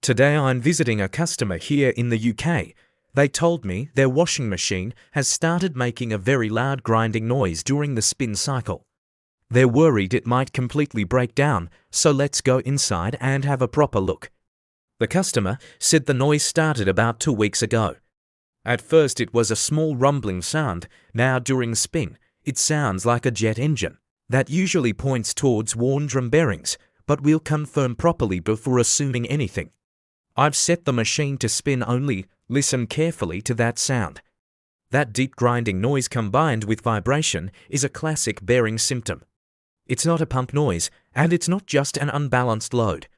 Today I'm visiting a customer here in the UK. They told me their washing machine has started making a very loud grinding noise during the spin cycle. They're worried it might completely break down, so let's go inside and have a proper look. The customer said the noise started about 2 weeks ago. At first it was a small rumbling sound. Now during spin, it sounds like a jet engine. That usually points towards worn drum bearings, but we'll confirm properly before assuming anything. I've set the machine to spin only. Listen carefully to that sound. That deep grinding noise combined with vibration is a classic bearing symptom. It's not a pump noise, and it's not just an unbalanced load.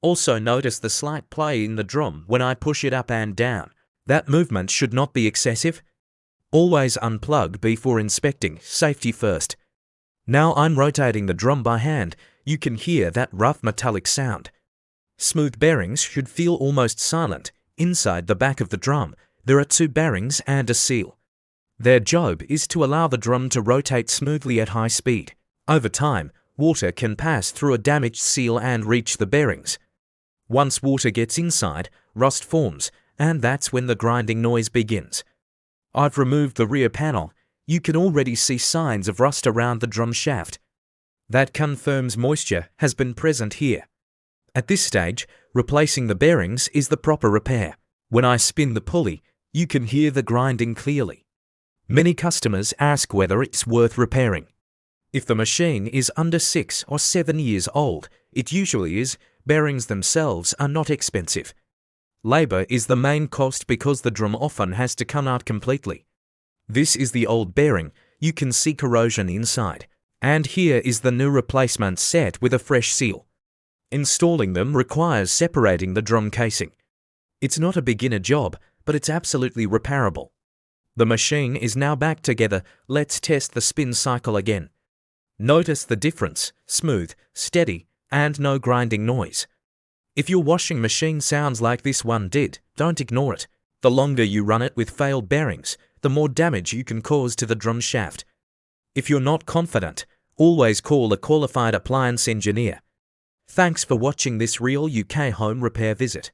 Also notice the slight play in the drum when I push it up and down. That movement should not be excessive. Always unplug before inspecting, safety first. Now I'm rotating the drum by hand. You can hear that rough metallic sound. Smooth bearings should feel almost silent. Inside the back of the drum, there are 2 bearings and a seal. Their job is to allow the drum to rotate smoothly at high speed. Over time, water can pass through a damaged seal and reach the bearings. Once water gets inside, rust forms, and that's when the grinding noise begins. I've removed the rear panel. You can already see signs of rust around the drum shaft. That confirms moisture has been present here. At this stage, replacing the bearings is the proper repair. When I spin the pulley, you can hear the grinding clearly. Many customers ask whether it's worth repairing. If the machine is under 6 or 7 years old, it usually is. Bearings themselves are not expensive. Labor is the main cost because the drum often has to come out completely. This is the old bearing. You can see corrosion inside. And here is the new replacement set with a fresh seal. Installing them requires separating the drum casing. It's not a beginner job, but it's absolutely repairable. The machine is now back together. Let's test the spin cycle again. Notice the difference: smooth, steady, and no grinding noise. If your washing machine sounds like this one did, don't ignore it. The longer you run it with failed bearings, the more damage you can cause to the drum shaft. If you're not confident, always call a qualified appliance engineer. Thanks for watching this real UK home repair visit.